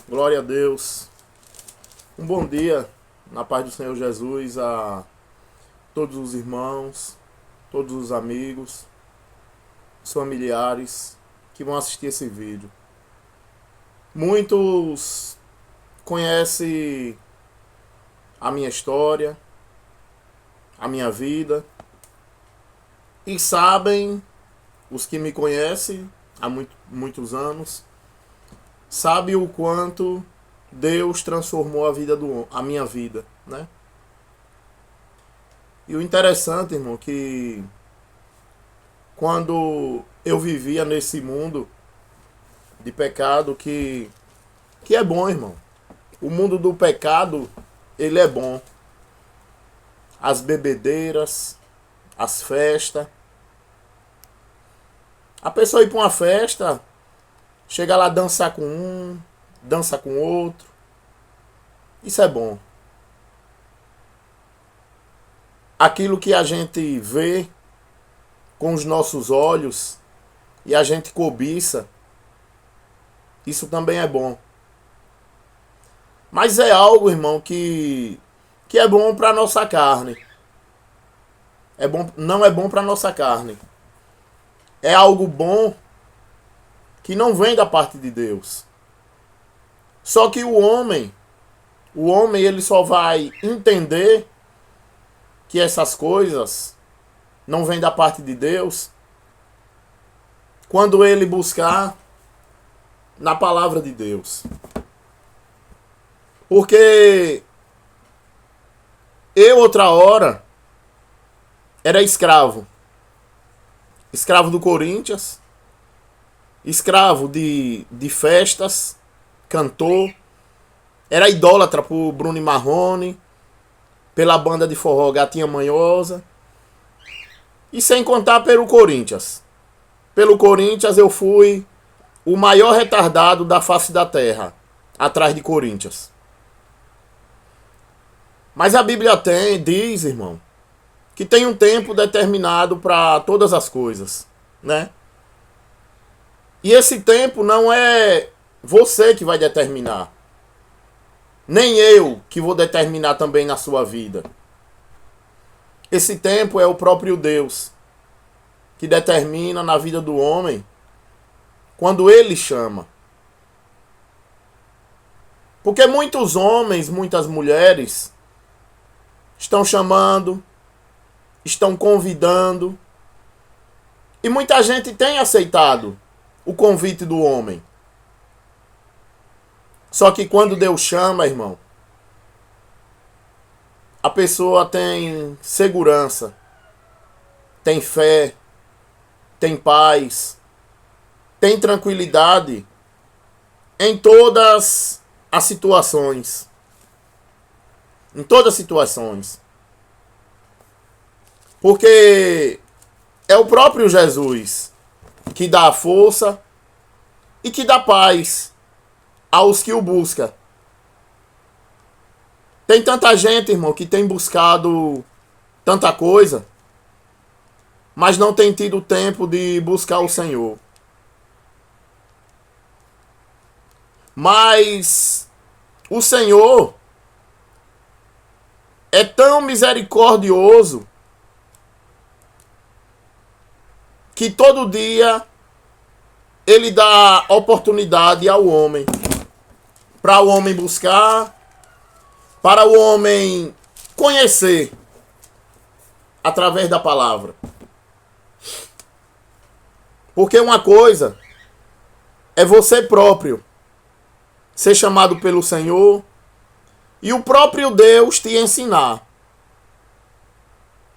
Glória a Deus. Um bom dia, na paz do Senhor Jesus, a todos os irmãos, todos os amigos, os familiares que vão assistir esse vídeo. Muitos conhecem a minha história, a minha vida, e sabem, os que me conhecem há muitos anos, sabe o quanto Deus transformou a minha vida, né? E o interessante, irmão, que quando eu vivia nesse mundo de pecado, que é bom, irmão. O mundo do pecado, ele é bom. As bebedeiras, as festas. A pessoa ir para uma festa, chega lá dançar com um, dança com outro. Isso é bom. Aquilo que a gente vê com os nossos olhos e a gente cobiça, isso também é bom. Mas é algo, irmão, que é bom para nossa carne. Não é bom para nossa carne. É algo bom que não vem da parte de Deus. Só que o homem ele só vai entender que essas coisas não vêm da parte de Deus quando ele buscar na palavra de Deus. Porque eu outra hora era escravo do Corinthians, escravo de festas, cantor, era idólatra por Bruno e Marrone, pela banda de forró Gatinha Manhosa, e sem contar pelo Corinthians. Pelo Corinthians eu fui o maior retardado da face da terra, atrás de Corinthians. Mas a Bíblia diz, irmão, que tem um tempo determinado para todas as coisas, né? E esse tempo não é você que vai determinar. Nem eu que vou determinar também na sua vida. Esse tempo é o próprio Deus que determina na vida do homem quando ele chama. Porque muitos homens, muitas mulheres estão chamando, estão convidando, e muita gente tem aceitado o convite do homem. Só que quando Deus chama, irmão, a pessoa tem segurança, tem fé, tem paz, tem tranquilidade em todas as situações. Em todas as situações. Porque é o próprio Jesus que dá a força e que dá paz aos que o buscam. Tem tanta gente, irmão, que tem buscado tanta coisa, mas não tem tido tempo de buscar o Senhor. Mas o Senhor é tão misericordioso que todo dia ele dá oportunidade ao homem, para o homem buscar, para o homem conhecer através da palavra. Porque uma coisa é você próprio ser chamado pelo Senhor e o próprio Deus te ensinar.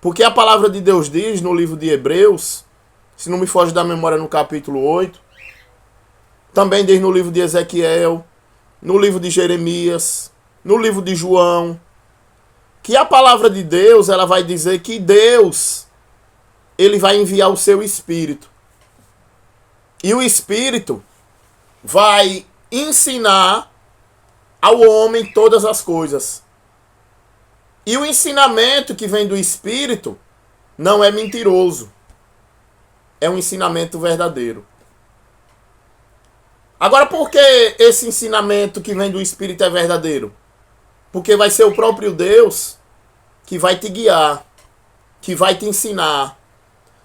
Porque a palavra de Deus diz no livro de Hebreus, se não me foge da memória, no capítulo 8, também diz no livro de Ezequiel, no livro de Jeremias, no livro de João, que a palavra de Deus, ela vai dizer que Deus, ele vai enviar o seu Espírito. E o Espírito vai ensinar ao homem todas as coisas. E o ensinamento que vem do Espírito não é mentiroso. É um ensinamento verdadeiro. Agora, por que esse ensinamento que vem do Espírito é verdadeiro? Porque vai ser o próprio Deus que vai te guiar, que vai te ensinar,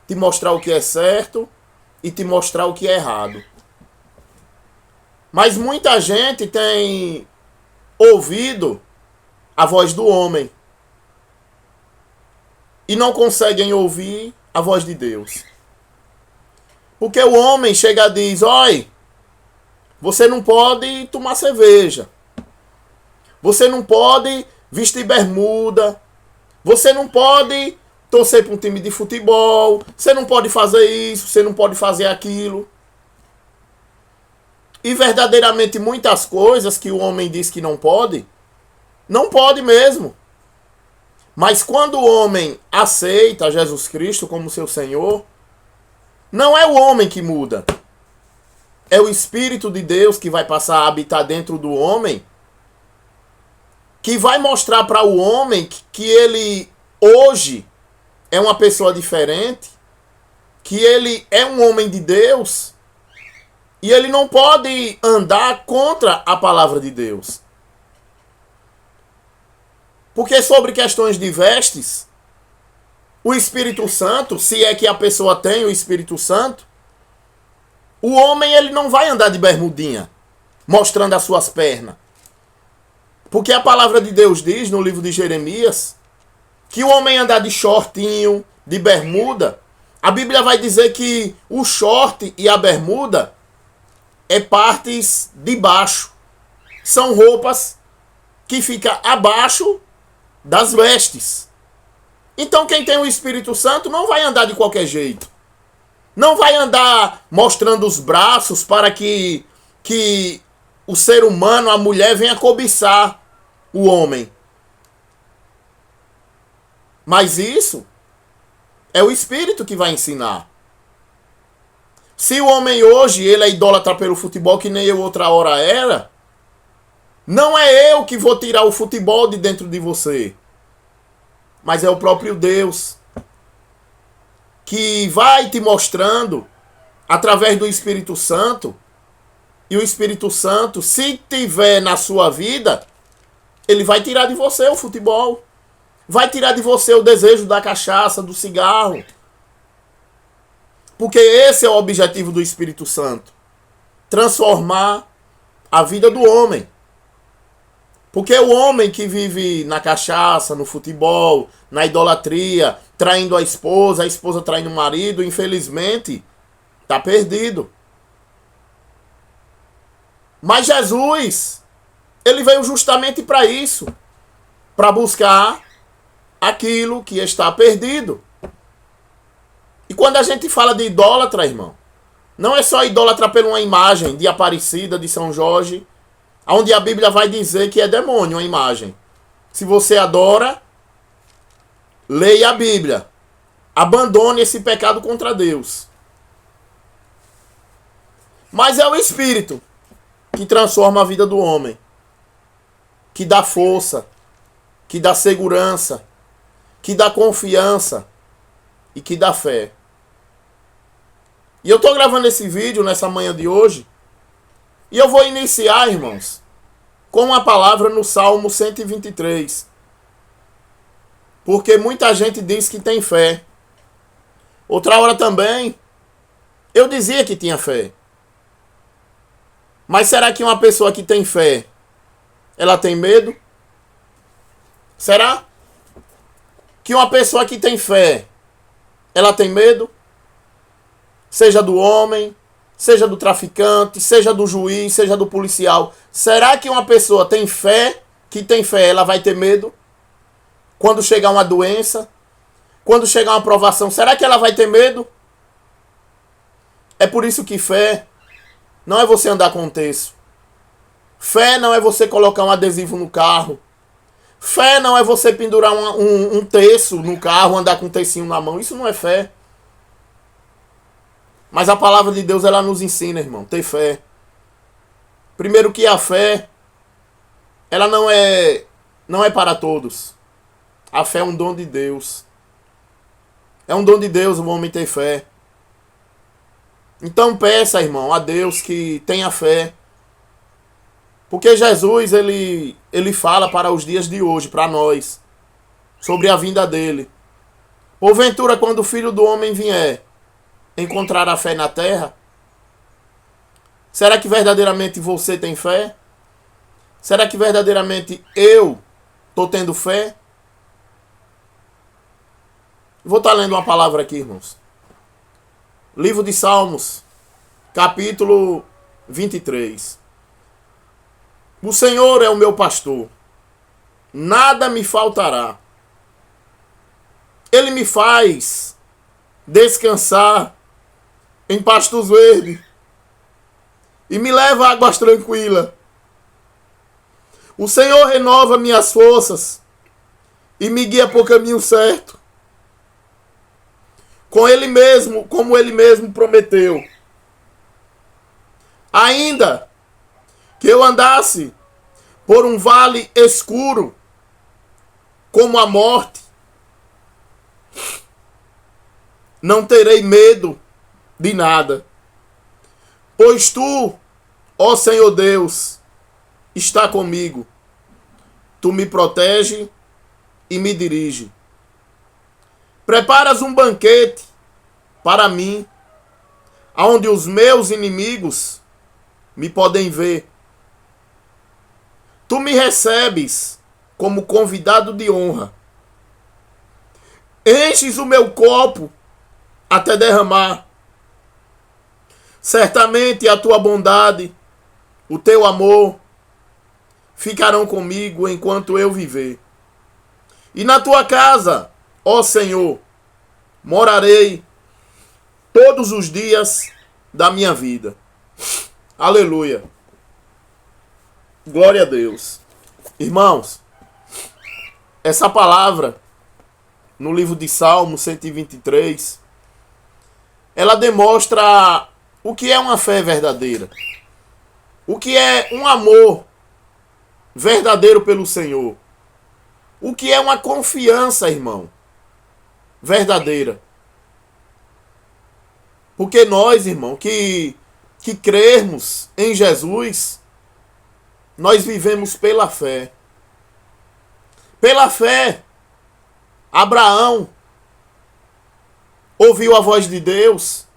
te mostrar o que é certo e te mostrar o que é errado. Mas muita gente tem ouvido a voz do homem e não conseguem ouvir a voz de Deus. Porque o homem chega e diz: oi, você não pode tomar cerveja, você não pode vestir bermuda, você não pode torcer para um time de futebol, você não pode fazer isso, você não pode fazer aquilo. E verdadeiramente muitas coisas que o homem diz que não pode, não pode mesmo. Mas quando o homem aceita Jesus Cristo como seu Senhor, não é o homem que muda. É o Espírito de Deus que vai passar a habitar dentro do homem, que vai mostrar para o homem que ele hoje é uma pessoa diferente, que ele é um homem de Deus e ele não pode andar contra a palavra de Deus. Porque sobre questões de vestes, o Espírito Santo, se é que a pessoa tem o Espírito Santo, o homem ele não vai andar de bermudinha, mostrando as suas pernas. Porque a palavra de Deus diz no livro de Jeremias que o homem andar de shortinho, de bermuda, a Bíblia vai dizer que o short e a bermuda é partes de baixo. São roupas que ficam abaixo das vestes. Então quem tem o Espírito Santo não vai andar de qualquer jeito. Não vai andar mostrando os braços para que o ser humano, a mulher, venha cobiçar o homem. Mas isso é o Espírito que vai ensinar. Se o homem hoje ele é idólatra pelo futebol, que nem eu outra hora era, não é eu que vou tirar o futebol de dentro de você, mas é o próprio Deus que vai te mostrando através do Espírito Santo. E o Espírito Santo, se tiver na sua vida, ele vai tirar de você o futebol, vai tirar de você o desejo da cachaça, do cigarro. Porque esse é o objetivo do Espírito Santo. Transformar a vida do homem. Porque o homem que vive na cachaça, no futebol, na idolatria, traindo a esposa traindo o marido, infelizmente, está perdido. Mas Jesus, ele veio justamente para isso. Para buscar aquilo que está perdido. E quando a gente fala de idólatra, irmão, não é só idólatra por uma imagem de Aparecida, de São Jorge, onde a Bíblia vai dizer que é demônio a imagem. Se você adora, leia a Bíblia. Abandone esse pecado contra Deus. Mas é o Espírito que transforma a vida do homem, que dá força, que dá segurança, que dá confiança e que dá fé. E eu estou gravando esse vídeo nessa manhã de hoje, e eu vou iniciar, irmãos, com uma palavra no Salmo 123. Porque muita gente diz que tem fé. Outra hora também, eu dizia que tinha fé. Mas será que uma pessoa que tem fé, ela tem medo? Será que uma pessoa que tem fé, ela tem medo? Seja do homem, seja do traficante, seja do juiz, seja do policial. Será que uma pessoa tem fé, que tem fé, ela vai ter medo? Quando chegar uma doença, quando chegar uma provação, será que ela vai ter medo? É por isso que fé não é você andar com um terço. Fé não é você colocar um adesivo no carro. Fé não é você pendurar um terço no carro, andar com um tercinho na mão. Isso não é fé. Mas a palavra de Deus, ela nos ensina, irmão, ter fé. Primeiro que a fé, ela não é para todos. A fé é um dom de Deus. É um dom de Deus o homem ter fé. Então peça, irmão, a Deus que tenha fé. Porque Jesus, ele fala para os dias de hoje, para nós, sobre a vinda dele. Porventura, quando o Filho do Homem vier, encontrará fé na terra? Será que verdadeiramente você tem fé? Será que verdadeiramente eu estou tendo fé? Vou estar lendo uma palavra aqui, irmãos. Livro de Salmos, capítulo 23. O Senhor é o meu pastor, nada me faltará. Ele me faz descansar em pastos verdes e me leva a águas tranquilas. O Senhor renova minhas forças e me guia por caminho certo. Com Ele mesmo, como Ele mesmo prometeu. Ainda que eu andasse por um vale escuro, como a morte, não terei medo de nada. Pois tu, ó Senhor Deus, está comigo. Tu me protege e me dirige. Preparas um banquete para mim, onde os meus inimigos me podem ver. Tu me recebes como convidado de honra. Enches o meu copo até derramar. Certamente a tua bondade, o teu amor, ficarão comigo enquanto eu viver. E na tua casa, ó Senhor, morarei todos os dias da minha vida. Aleluia. Glória a Deus. Irmãos, essa palavra no livro de Salmos 123, ela demonstra o que é uma fé verdadeira. O que é um amor verdadeiro pelo Senhor. O que é uma confiança, irmão, verdadeira. Porque nós, irmão, que crermos em Jesus, nós vivemos pela fé. Pela fé, Abraão ouviu a voz de Deus.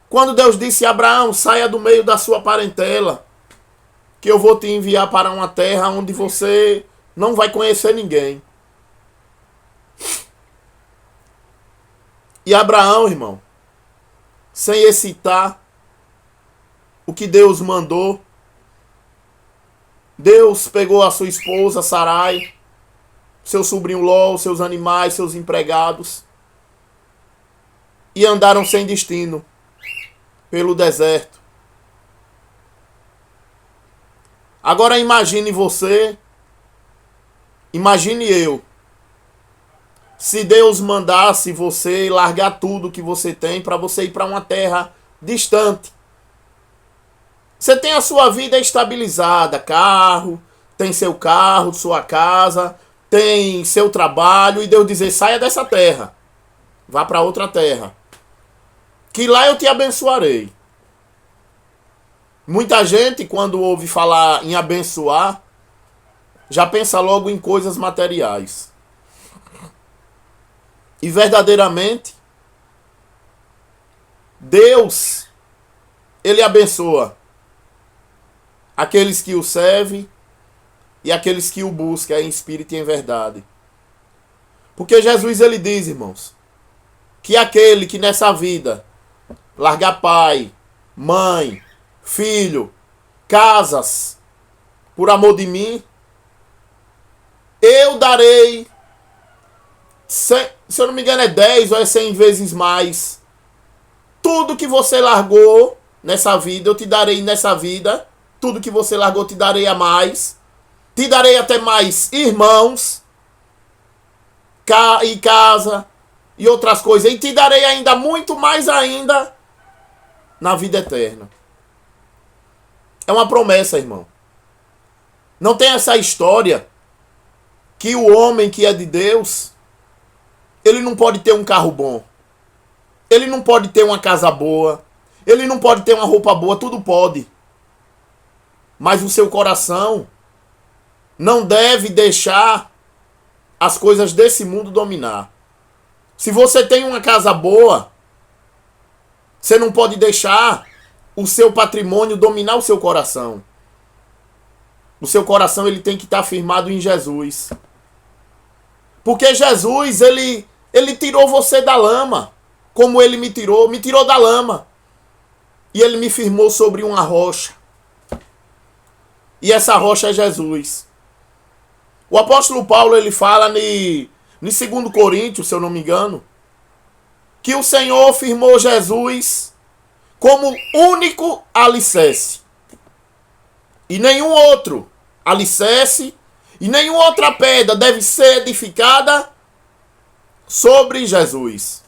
Quando Deus disse a Abraão, saia do meio da sua parentela, que eu vou te enviar para uma terra onde você não vai conhecer ninguém. E Abraão, irmão, sem hesitar o que Deus mandou, Deus pegou a sua esposa Sarai, seu sobrinho Ló, seus animais, seus empregados, e andaram sem destino pelo deserto. Agora imagine você, imagine eu, se Deus mandasse você largar tudo que você tem para você ir para uma terra distante. Você tem a sua vida estabilizada, carro, tem seu carro, sua casa, tem seu trabalho, e Deus dizer, saia dessa terra, vá para outra terra, que lá eu te abençoarei. Muita gente, quando ouve falar em abençoar, já pensa logo em coisas materiais. E verdadeiramente, Deus, Ele abençoa aqueles que o servem e aqueles que o buscam em espírito e em verdade. Porque Jesus, Ele diz, irmãos, que aquele que nessa vida largar pai, mãe, filho, casas, por amor de mim, eu darei, se eu não me engano é 10 ou é 100 vezes mais. Tudo que você largou nessa vida, eu te darei nessa vida. Tudo que você largou, eu te darei a mais. Te darei até mais irmãos, e casa, e outras coisas. E te darei ainda muito mais ainda na vida eterna. É uma promessa, irmão. Não tem essa história que o homem que é de Deus, ele não pode ter um carro bom, ele não pode ter uma casa boa, Ele não pode ter uma roupa boa, tudo pode. Mas o seu coração não deve deixar as coisas desse mundo dominar. Se você tem uma casa boa, você não pode deixar o seu patrimônio dominar o seu coração. O seu coração ele tem que estar firmado em Jesus. Porque Jesus, ele tirou você da lama, como ele me tirou da lama. E ele me firmou sobre uma rocha. E essa rocha é Jesus. O apóstolo Paulo, ele fala em 2 Coríntios, se eu não me engano, que o Senhor firmou Jesus como único alicerce. E nenhum outro alicerce e nenhuma outra pedra deve ser edificada sobre Jesus.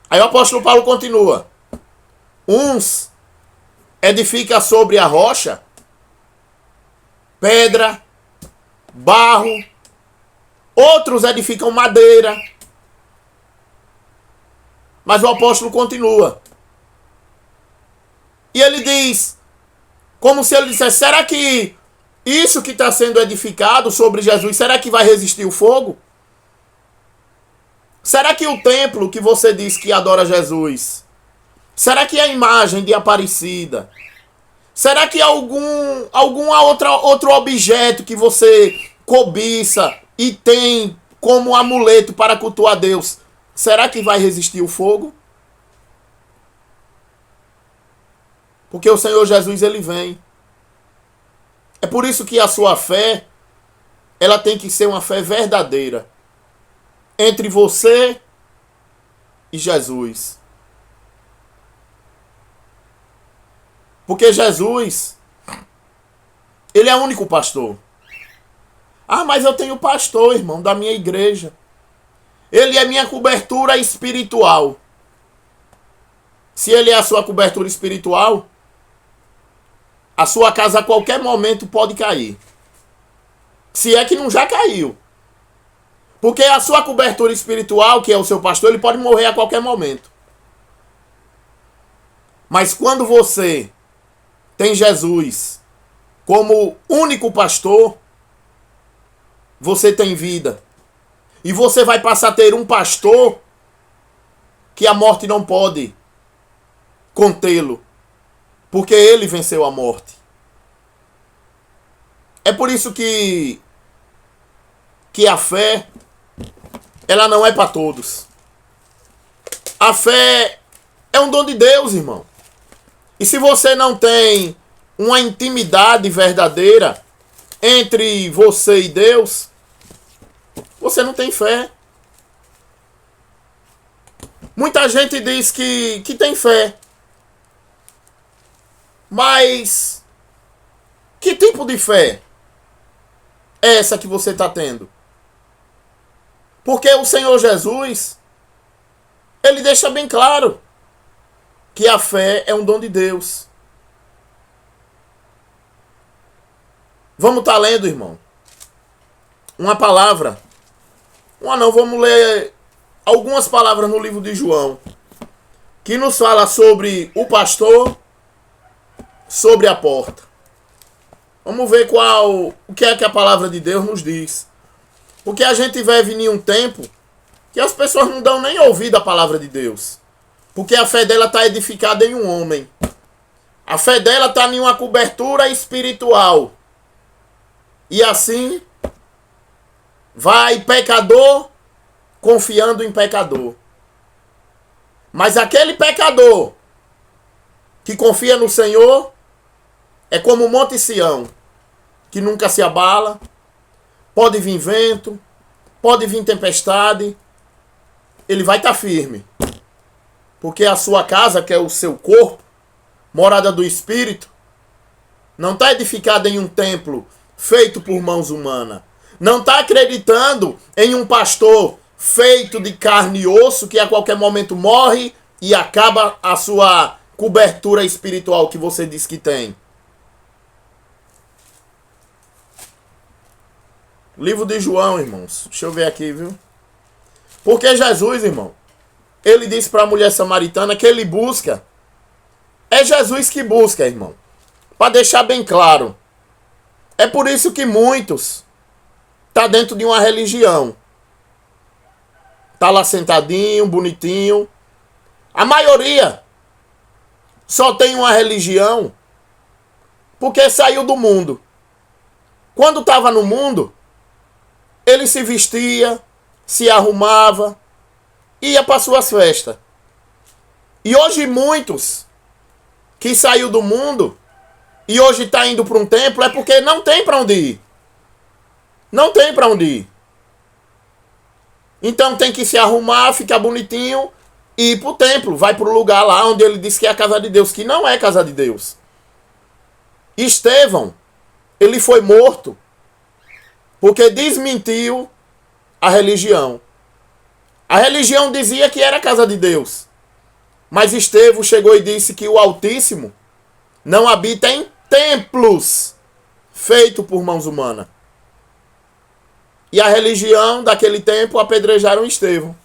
Aí o apóstolo Paulo continua. Uns edificam sobre a rocha, pedra, barro. Outros edificam madeira. Mas o apóstolo continua. E ele diz, como se ele dissesse, será que isso que está sendo edificado sobre Jesus, será que vai resistir o fogo? Será que o templo que você diz que adora Jesus, será que a imagem de Aparecida, será que outro objeto que você cobiça e tem como amuleto para cultuar a Deus, será que vai resistir o fogo? Porque o Senhor Jesus, ele vem. É por isso que a sua fé, ela tem que ser uma fé verdadeira. Entre você e Jesus. Porque Jesus, ele é o único pastor. Ah, mas eu tenho pastor, irmão, da minha igreja. Ele é minha cobertura espiritual. Se ele é a sua cobertura espiritual, a sua casa a qualquer momento pode cair. Se é que não já caiu. Porque a sua cobertura espiritual, que é o seu pastor, ele pode morrer a qualquer momento. Mas quando você tem Jesus como único pastor, você tem vida. E você vai passar a ter um pastor que a morte não pode contê-lo. Porque ele venceu a morte. É por isso que a fé, ela não é para todos. A fé é um dom de Deus, irmão. E se você não tem uma intimidade verdadeira entre você e Deus, você não tem fé. Muita gente diz que tem fé. Mas que tipo de fé é essa que você está tendo? Porque o Senhor Jesus, ele deixa bem claro que a fé é um dom de Deus. Vamos estar lendo, irmão, uma palavra. Vamos ler algumas palavras no livro de João, que nos fala sobre o pastor, sobre a porta. Vamos ver o que é que a palavra de Deus nos diz. Porque a gente vive em um tempo que as pessoas não dão nem ouvido à palavra de Deus. Porque a fé dela está edificada em um homem. A fé dela está em uma cobertura espiritual. E assim vai pecador confiando em pecador. Mas aquele pecador que confia no Senhor é como o Monte Sião, que nunca se abala. Pode vir vento, pode vir tempestade, ele vai estar firme. Porque a sua casa, que é o seu corpo, morada do Espírito, não está edificada em um templo feito por mãos humanas. Não está acreditando em um pastor feito de carne e osso, que a qualquer momento morre e acaba a sua cobertura espiritual que você diz que tem. Livro de João, irmãos. Deixa eu ver aqui, viu? Porque Jesus, irmão, ele disse para a mulher samaritana que ele busca. É Jesus que busca, irmão. Para deixar bem claro. É por isso que muitos tá dentro de uma religião. Tá lá sentadinho, bonitinho. A maioria só tem uma religião porque saiu do mundo. Quando estava no mundo, ele se vestia, se arrumava, ia para suas festas. E hoje muitos que saiu do mundo e hoje está indo para um templo é porque não tem para onde ir. Não tem para onde ir. Então tem que se arrumar, ficar bonitinho e ir para o templo. Vai para o lugar lá onde ele disse que é a casa de Deus, que não é casa de Deus. Estevão, ele foi morto porque desmentiu a religião. A religião dizia que era a casa de Deus. Mas Estevão chegou e disse que o Altíssimo não habita em templos feitos por mãos humanas. E a religião daquele tempo apedrejaram Estevão.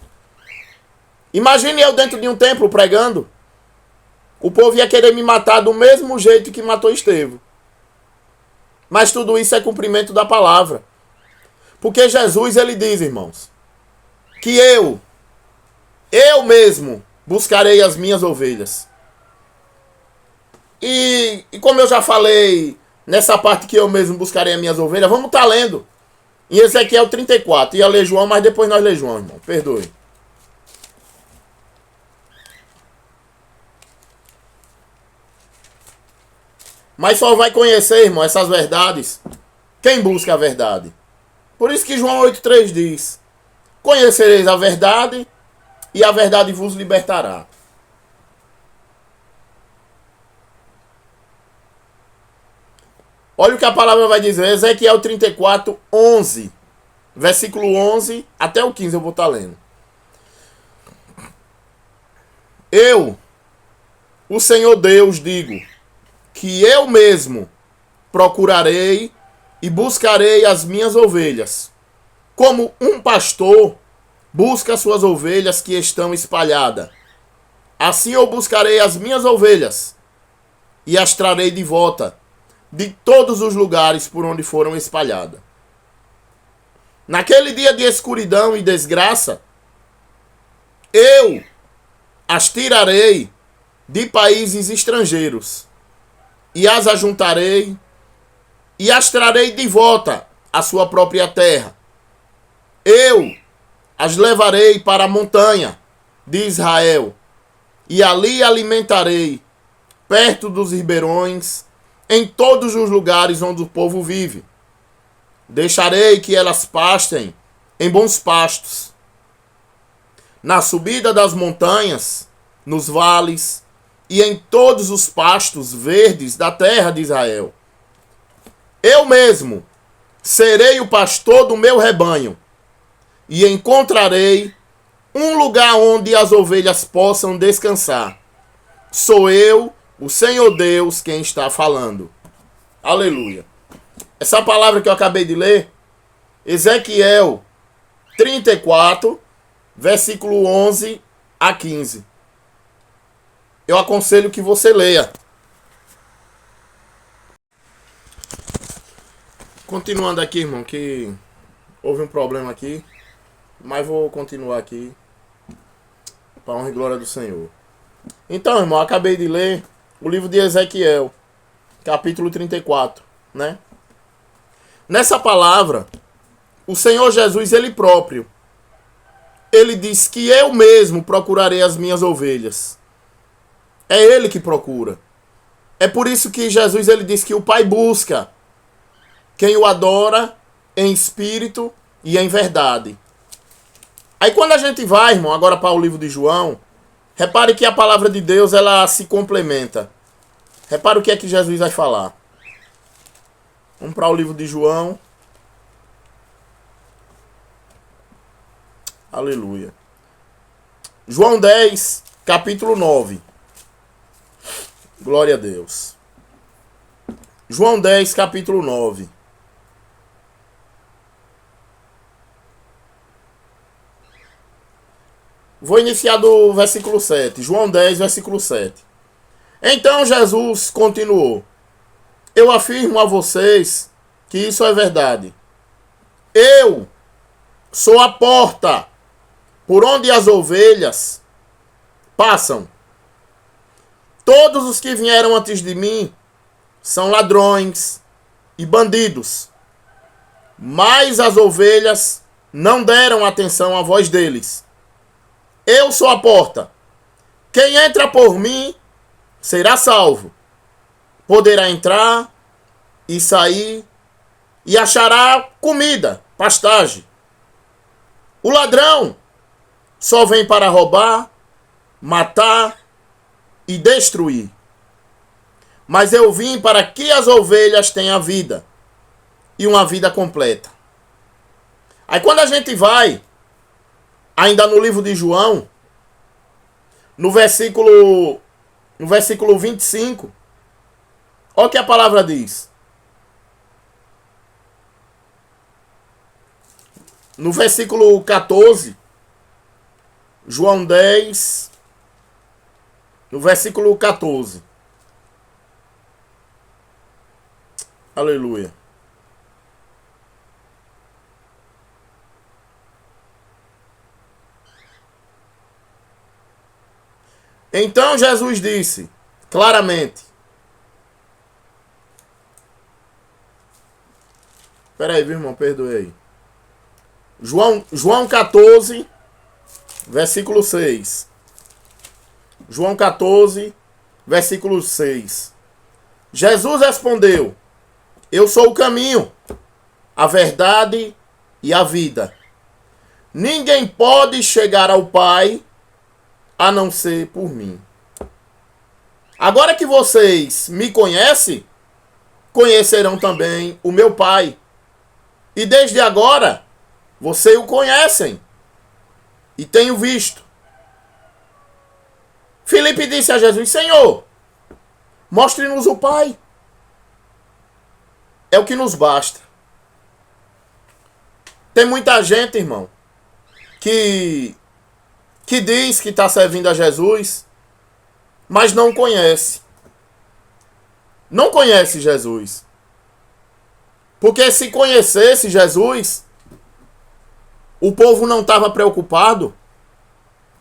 Imagine eu dentro de um templo pregando. O povo ia querer me matar do mesmo jeito que matou Estevão. Mas tudo isso é cumprimento da palavra. Porque Jesus, ele diz, irmãos, que eu mesmo buscarei as minhas ovelhas. E como eu já falei nessa parte que eu mesmo buscarei as minhas ovelhas, vamos estar lendo. Em Ezequiel 34. Ia ler João, mas depois nós lê João, irmão. Perdoe. Mas só vai conhecer, irmão, essas verdades quem busca a verdade. Por isso que João 8,3 diz: conhecereis a verdade e a verdade vos libertará. Olha o que a palavra vai dizer. Ezequiel 34, 11. Versículo 11 até o 15 eu vou estar lendo. Eu, o Senhor Deus, digo que eu mesmo procurarei e buscarei as minhas ovelhas, como um pastor busca suas ovelhas que estão espalhadas. Assim eu buscarei as minhas ovelhas e as trarei de volta de todos os lugares por onde foram espalhadas. Naquele dia de escuridão e desgraça, eu as tirarei de países estrangeiros e as ajuntarei e as trarei de volta à sua própria terra. Eu as levarei para a montanha de Israel e ali alimentarei perto dos ribeirões, em todos os lugares onde o povo vive. Deixarei que elas pastem em bons pastos, na subida das montanhas, nos vales e em todos os pastos verdes da terra de Israel. Eu mesmo serei o pastor do meu rebanho e encontrarei um lugar onde as ovelhas possam descansar. Sou eu, o Senhor Deus, quem está falando. Aleluia. Essa palavra que eu acabei de ler, Ezequiel 34, versículo 11 a 15. Eu aconselho que você leia. Continuando aqui, irmão, que houve um problema aqui, mas vou continuar aqui para honra e glória do Senhor. Então, irmão, acabei de ler o livro de Ezequiel, capítulo 34, né? Nessa palavra, o Senhor Jesus, ele próprio, ele diz que eu mesmo procurarei as minhas ovelhas. É ele que procura. É por isso que Jesus, ele diz que o Pai busca quem o adora em espírito e em verdade. Aí quando a gente vai, irmão, agora para o livro de João, repare que a palavra de Deus, ela se complementa. Repare o que é que Jesus vai falar. Vamos para o livro de João. Aleluia. João 10, capítulo 9. Glória a Deus. João 10, capítulo 9. Vou iniciar do versículo 7. João 10, versículo 7. Então Jesus continuou: eu afirmo a vocês que isso é verdade. Eu sou a porta por onde as ovelhas passam. Todos os que vieram antes de mim são ladrões e bandidos, mas as ovelhas não deram atenção à voz deles. Eu sou a porta. Quem entra por mim será salvo. Poderá entrar e sair e achará comida, pastagem. O ladrão só vem para roubar, matar e destruir. Mas eu vim para que as ovelhas tenham vida e uma vida completa. Aí quando a gente vai, ainda no livro de João, no versículo 25, olha o que a palavra diz. No versículo 14, João 10, no versículo 14. Aleluia. Então Jesus disse claramente. Espera aí, viu, irmão? Perdoe aí. João 14, versículo 6. João 14, versículo 6. Jesus respondeu: eu sou o caminho, a verdade e a vida. Ninguém pode chegar ao Pai a não ser por mim. Agora que vocês me conhecem, conhecerão também o meu Pai. E desde agora, vocês o conhecem e têm o visto. Filipe disse a Jesus: Senhor, mostre-nos o Pai. É o que nos basta. Tem muita gente, irmão, que diz que está servindo a Jesus, mas não conhece. Não conhece Jesus. Porque se conhecesse Jesus, o povo não estava preocupado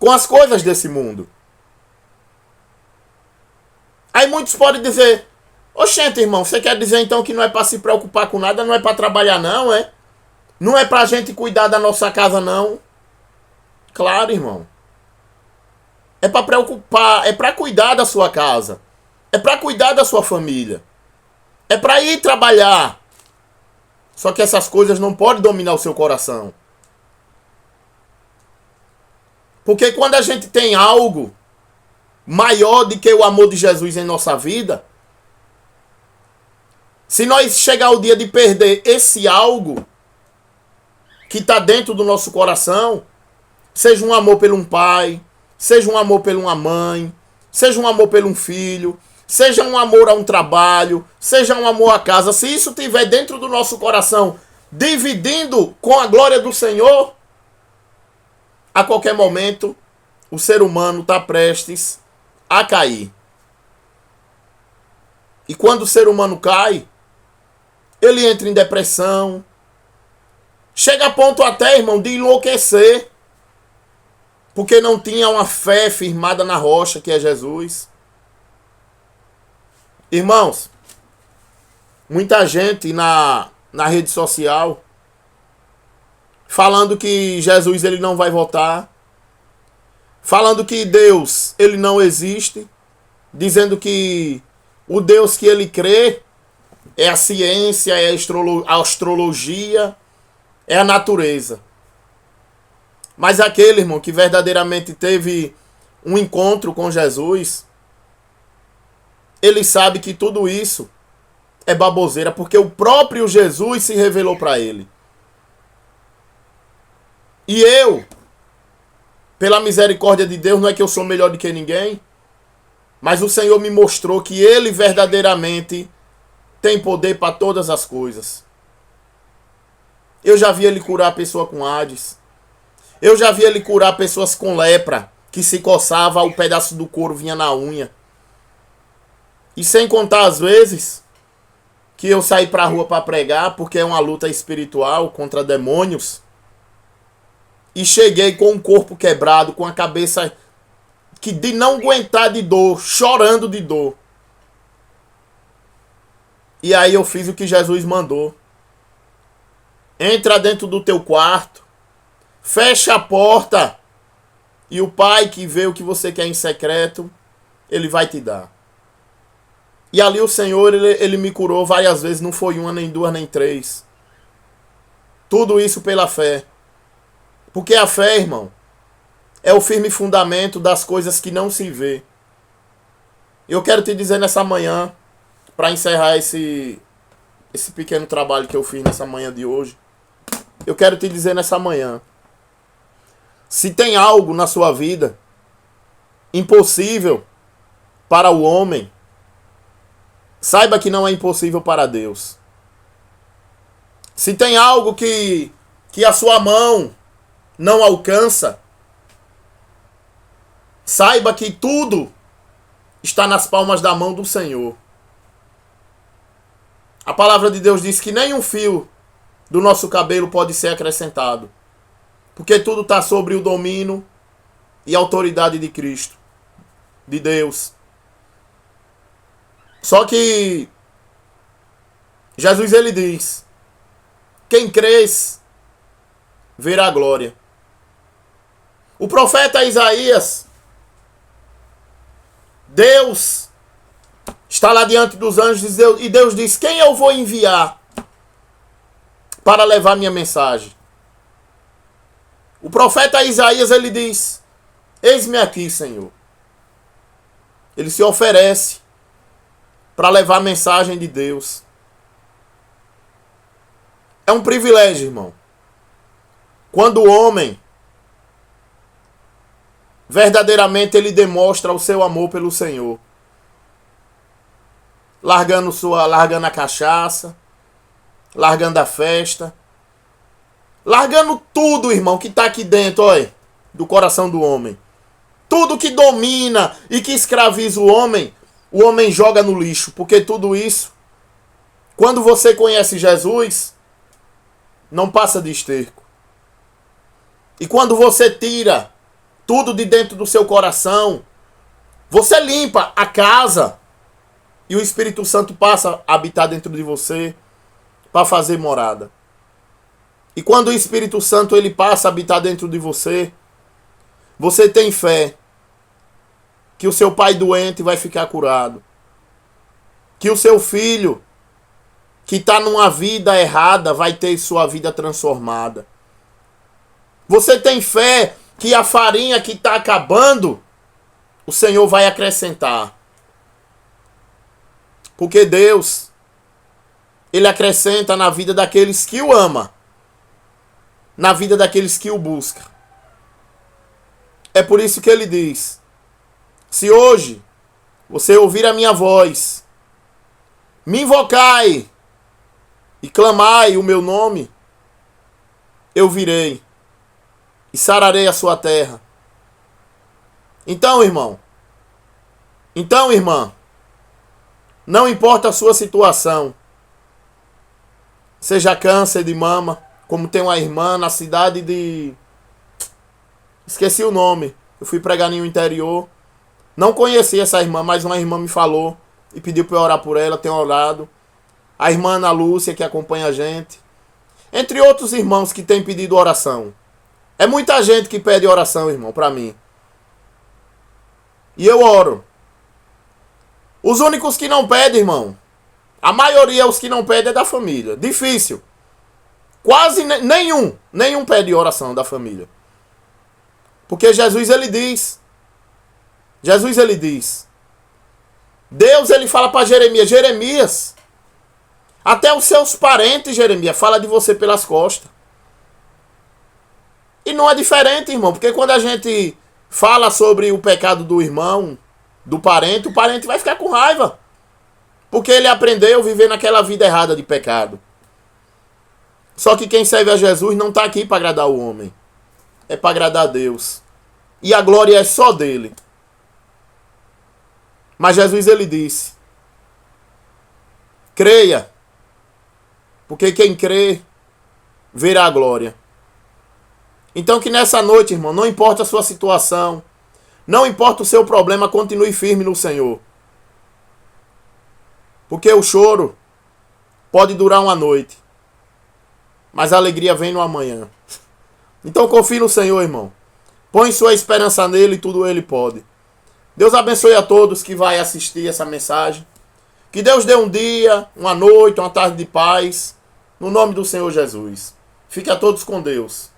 com as coisas desse mundo. Aí muitos podem dizer: oxente, irmão, você quer dizer então que não é para se preocupar com nada, não é para trabalhar não, é? Não é para a gente cuidar da nossa casa não? Claro, irmão. É para preocupar, é para cuidar da sua casa. É para cuidar da sua família. É para ir trabalhar. Só que essas coisas não podem dominar o seu coração. Porque quando a gente tem algo maior do que o amor de Jesus em nossa vida, se nós chegar o dia de perder esse algo que está dentro do nosso coração, seja um amor por um pai, seja um amor por uma mãe, seja um amor por um filho, seja um amor a um trabalho, seja um amor à casa, se isso estiver dentro do nosso coração, dividindo com a glória do Senhor, a qualquer momento o ser humano está prestes a cair. E quando o ser humano cai, ele entra em depressão, chega a ponto até, irmão, de enlouquecer, porque não tinha uma fé firmada na rocha que é Jesus. Irmãos, muita gente na rede social falando que Jesus ele não vai voltar, falando que Deus ele não existe, dizendo que o Deus que ele crê é a ciência, é a astrologia, é a natureza. Mas aquele, irmão, que verdadeiramente teve um encontro com Jesus, ele sabe que tudo isso é baboseira, porque o próprio Jesus se revelou para ele. E eu, pela misericórdia de Deus, não é que eu sou melhor do que ninguém, mas o Senhor me mostrou que ele verdadeiramente tem poder para todas as coisas. Eu já vi ele curar a pessoa com AIDS. Eu já vi ele curar pessoas com lepra, que se coçava, o pedaço do couro vinha na unha. E sem contar as vezes que eu saí pra rua para pregar, porque é uma luta espiritual contra demônios, e cheguei com o corpo quebrado, com a cabeça que de não aguentar de dor, chorando de dor. E aí eu fiz o que Jesus mandou. Entra dentro do teu quarto, fecha a porta, e o Pai que vê o que você quer em secreto, Ele vai te dar. E ali o Senhor, ele me curou várias vezes, não foi uma, nem duas, nem três. Tudo isso pela fé. Porque a fé, irmão, é o firme fundamento das coisas que não se vê. Eu quero te dizer nessa manhã, para encerrar esse pequeno trabalho que eu fiz nessa manhã de hoje, eu quero te dizer nessa manhã, se tem algo na sua vida impossível para o homem, saiba que não é impossível para Deus. Se tem algo que a sua mão não alcança, saiba que tudo está nas palmas da mão do Senhor. A palavra de Deus diz que nem um fio do nosso cabelo pode ser acrescentado, porque tudo está sobre o domínio e autoridade de Cristo, de Deus. Só que Jesus, ele diz: quem cresce verá a glória. O profeta Isaías, Deus está lá diante dos anjos e Deus diz: quem eu vou enviar para levar minha mensagem? O profeta Isaías, ele diz: eis-me aqui, Senhor. Ele se oferece para levar a mensagem de Deus. É um privilégio, irmão, quando o homem verdadeiramente ele demonstra o seu amor pelo Senhor, largando a cachaça, largando a festa, largando tudo, irmão, que está aqui dentro, olha, do coração do homem. Tudo que domina e que escraviza o homem joga no lixo, porque tudo isso, quando você conhece Jesus, não passa de esterco. E quando você tira tudo de dentro do seu coração, você limpa a casa e o Espírito Santo passa a habitar dentro de você para fazer morada. E quando o Espírito Santo ele passa a habitar dentro de você, você tem fé que o seu pai doente vai ficar curado, que o seu filho que está numa vida errada vai ter sua vida transformada. Você tem fé que a farinha que está acabando, o Senhor vai acrescentar. Porque Deus, ele acrescenta na vida daqueles que o ama, na vida daqueles que o buscam. É por isso que ele diz: se hoje você ouvir a minha voz, me invocai e clamai o meu nome, eu virei e sararei a sua terra. Então, irmão, irmã, não importa a sua situação, seja câncer de mama, como tem uma irmã na cidade de... esqueci o nome, eu fui pregar no interior, não conheci essa irmã, mas uma irmã me falou e pediu para eu orar por ela, tenho orado. A irmã Ana Lúcia, que acompanha a gente, entre outros irmãos que têm pedido oração. É muita gente que pede oração, irmão, para mim. E eu oro. Os únicos que não pedem, irmão, a maioria, os que não pedem, é da família. Difícil. Quase nenhum pede oração da família. Porque Jesus, ele diz. Deus, ele fala para Jeremias, até os seus parentes, Jeremias, fala de você pelas costas. E não é diferente, irmão, porque quando a gente fala sobre o pecado do irmão, do parente, o parente vai ficar com raiva. Porque ele aprendeu a viver naquela vida errada de pecado. Só que quem serve a Jesus não está aqui para agradar o homem. é para agradar a Deus. E a glória é só dele. Mas Jesus, ele disse: creia, porque quem crê verá a glória. Então que nessa noite, irmão, não importa a sua situação, não importa o seu problema, continue firme no Senhor. Porque o choro pode durar uma noite, mas a alegria vem no amanhã. Então confie no Senhor, irmão. Põe sua esperança nele e tudo ele pode. Deus abençoe a todos que vai assistir essa mensagem. Que Deus dê um dia, uma noite, uma tarde de paz. No nome do Senhor Jesus. Fique a todos com Deus.